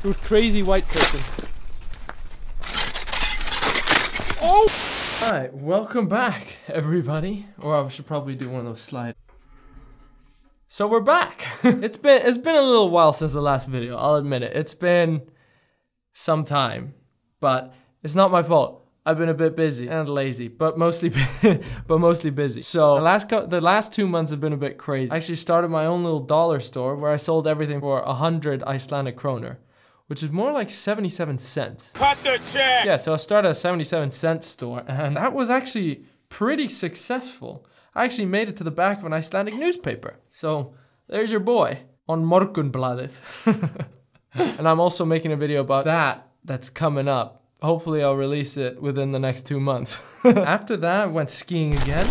You're a crazy white person. Oh! Alright, welcome back, everybody. Or I should probably do one of those slides. So we're back. It's been a little while since the last video, I'll admit it. It's been some time, but it's not my fault. I've been a bit busy and lazy, but mostly busy. So the last 2 months have been a bit crazy. I actually started my own little dollar store where I sold everything for 100 Icelandic kroner, which is more like 77 cents. Cut the check! Yeah, so I started a 77-cent store, and that was actually pretty successful. I actually made it to the back of an Icelandic newspaper. So there's your boy on Morgunblaðið. And I'm also making a video about that's coming up. Hopefully I'll release it within the next 2 months. After that, I went skiing again.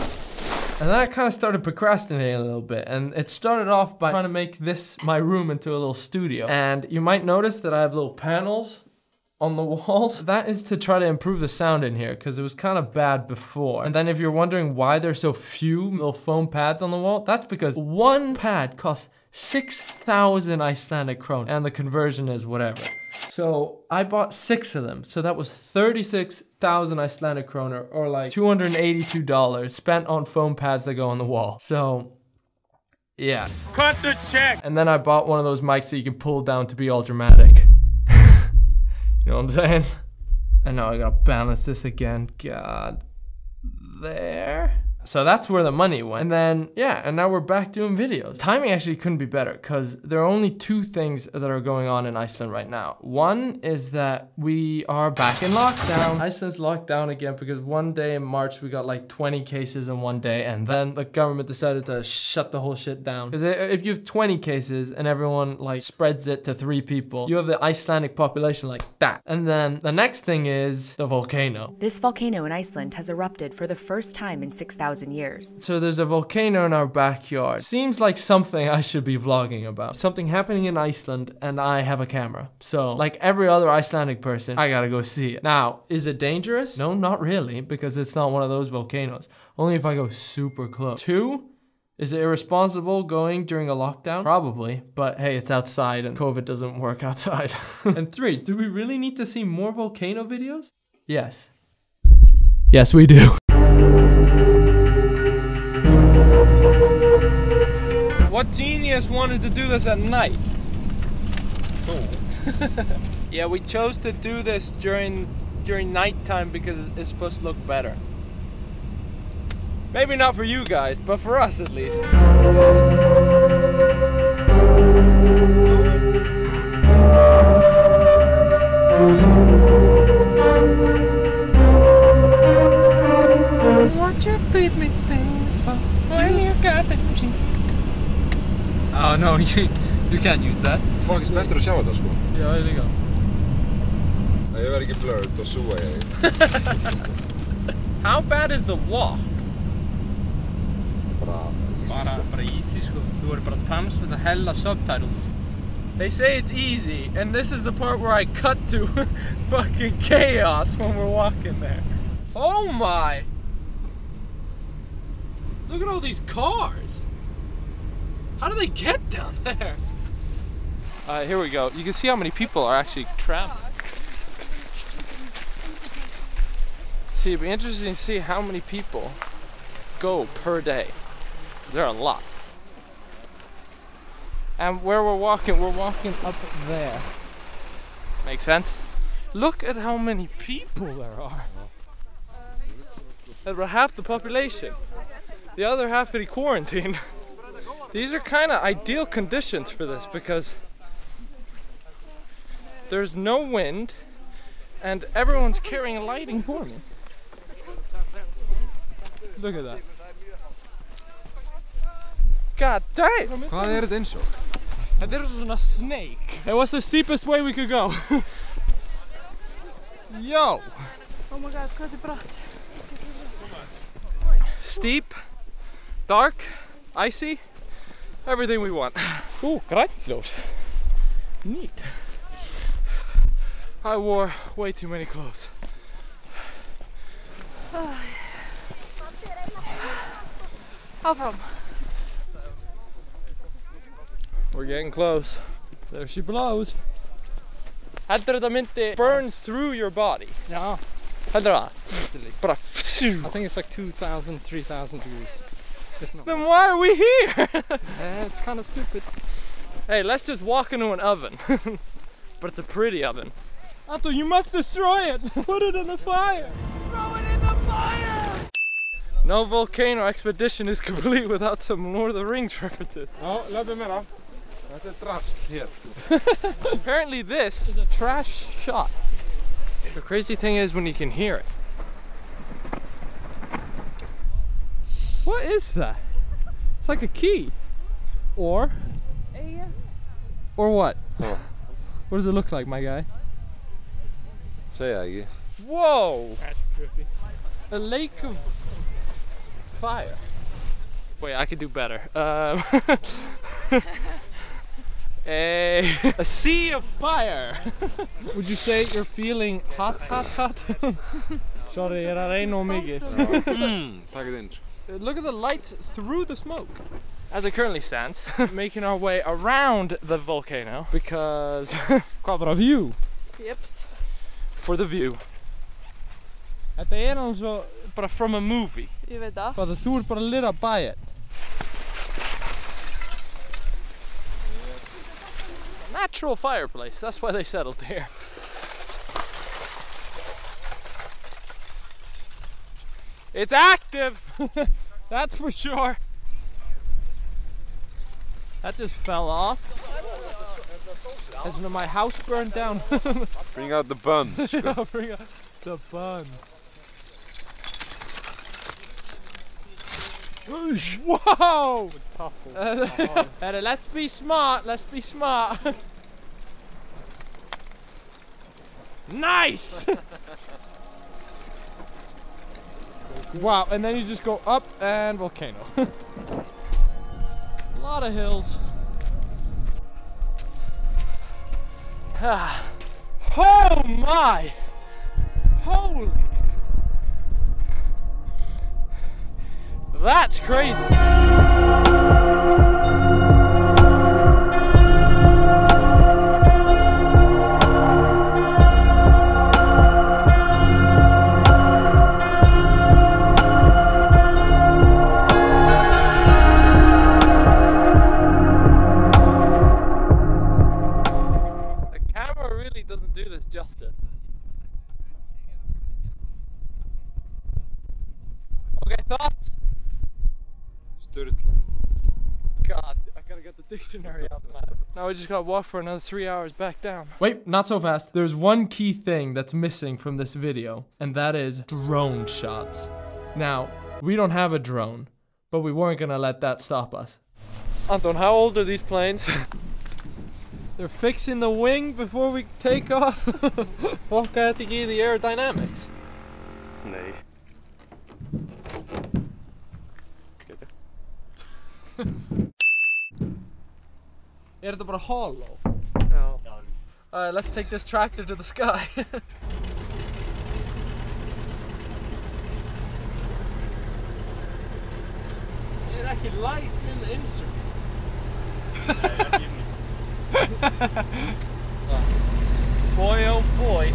And then I kind of started procrastinating a little bit. And it started off by trying to make my room into a little studio. And you might notice that I have little panels on the walls. That is to try to improve the sound in here, because it was kind of bad before. And then if you're wondering why there's so few little foam pads on the wall, that's because one pad costs 6,000 Icelandic kroner, and the conversion is whatever. So I bought 6 of them. So that was 36,000 Icelandic kroner, or like $282 spent on foam pads that go on the wall. So yeah. Cut the check! And then I bought one of those mics that you can pull down to be all dramatic. You know what I'm saying? And now I gotta balance this again. God. There. So that's where the money went. And then, yeah, and now we're back doing videos. Timing actually couldn't be better, because there are only 2 things that are going on in Iceland right now. One is that we are back in lockdown. Iceland's locked down again because one day in March we got like 20 cases in one day, and then the government decided to shut the whole shit down. Because if you have 20 cases and everyone like spreads it to 3 people, you have the Icelandic population like that. And then the next thing is the volcano. This volcano in Iceland has erupted for the first time in 6,000 years. So there's a volcano in our backyard. Seems like something I should be vlogging about. Something happening in Iceland, and I have a camera. So like every other Icelandic person, I gotta go see it. Now, is it dangerous? No, not really, because it's not one of those volcanoes. Only if I go super close. 2, is it irresponsible going during a lockdown? Probably, but hey, it's outside and COVID doesn't work outside. And 3, do we really need to see more volcano videos? Yes. Yes, we do. What genius wanted to do this at night? Oh. Yeah, we chose to do this during nighttime because it's supposed to look better. Maybe not for you guys, but for us at least. What you beat me things for when you got them cheap. Oh no, you can't use that. Fucking spenntur að sjá þetta sko. Já, ég líka. Ég verð ekki blurred, þá súa ég. How bad is the walk? Bara easy sko. Þú verður bara að translate the hell of subtitles. They say it's easy, and this is the part where I cut to fucking chaos when we're walking there. Oh my! Look at all these cars! How do they get down there? Here we go. You can see how many people are actually traveling. See, it'd be interesting to see how many people go per day. There are a lot. And where we're walking up there. Makes sense? Look at how many people there are. That's about half the population. The other half in quarantine. These are kind of ideal conditions for this because there's no wind and everyone's carrying lighting for me. Look at that. God damn! Hvað þetta eins og? Þetta svona snake. And what's the steepest way we could go? Yo! Oh my god, hvað bratt? Steep, dark, icy, everything we want. Ooh, grænt ljós. Neat. I wore way too many clothes. Áfram. We're getting close. There she blows. Heldur þetta myndi burn through your body? Yeah, Heldur það? easily. Bara I think it's like 2,000, 3,000 degrees. If not Then more. why are we here? It's kind of stupid. Hey, let's just walk into an oven. But it's a pretty oven. Anto, you must destroy it! Put it in the fire! Throw it in the fire! No volcano expedition is complete without some Lord of the Rings references. Ja, lämna med då. Det är trash här. Apparently this is a trash shot. The crazy thing is when you can hear it. What is that? It's like a key. Or what? Ja. What does it look like, my guy? Säg jag. Whoa! That's trippy. A lake of fire. Wait, I could do better. A sea of fire. Would you say you're feeling hot? Sorry, jag är nog mycket. Tack inte. Look at the light through the smoke. As it currently stands, making our way around the volcano because quite a view. Jeps. For the view. Þetta er så bara from a movie. Ég veit það. But þú bara lit up by it. Natural fireplace, that's why they settled here. It's active! That's for sure. That just fell off. As my house burned down. Bring out the buns. Bring out the buns. Whoa! Let's be smart, let's be smart. Nice! Wow, and then you just go up and volcano. A lot of hills. Oh my! Holy! That's crazy! Doesn't do this justice. Okay, thoughts? Sturtla. God, I gotta get the dictionary out, man. Now we just gotta walk for another 3 hours back down. Wait, not so fast. There's one key thing that's missing from this video, and that is drone shots. Now, we don't have a drone, but we weren't gonna let that stop us. Anton, how old are these planes? They're fixing the wing before we take off. Fuckar þetta ekki í the aerodynamics? Nej. Er þetta bara hollow? Ja. Alright, let's take this tractor to the sky. Er ekki lights in the instrument? Boy oh boy.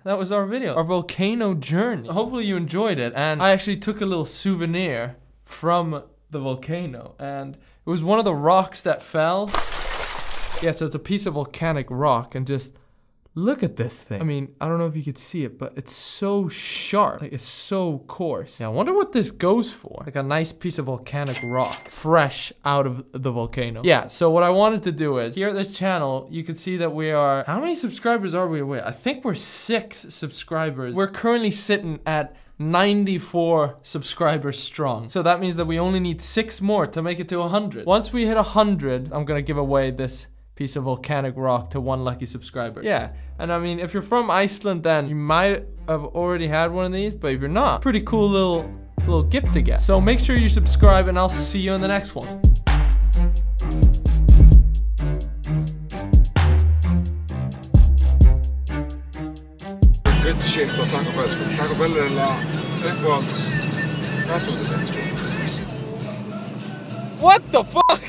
that was our video. Our volcano journey. Hopefully you enjoyed it. And I actually took a little souvenir from the volcano. And it was one of the rocks that fell. Yeah, so it's a piece of volcanic rock. And just look at this thing. I mean, I don't know if you could see it, but it's so sharp. Like, it's so coarse. Yeah, I wonder what this goes for. Like a nice piece of volcanic rock, fresh out of the volcano. Yeah, so what I wanted to do is, here at this channel, you can see that we are, how many subscribers are we with? I think we're 6 subscribers. We're currently sitting at 94 subscribers strong. So that means that we only need 6 more to make it to 100. Once we hit 100, I'm gonna give away this piece of volcanic rock to 1 lucky subscriber. Yeah, and I mean, if you're from Iceland, then you might have already had one of these, but if you're not, pretty cool little gift to get. So make sure you subscribe, and I'll see you in the next one. Good shit á Taco Bell, sko. Taco Bell uppáhalds fast food mitt, sko. What the fuck?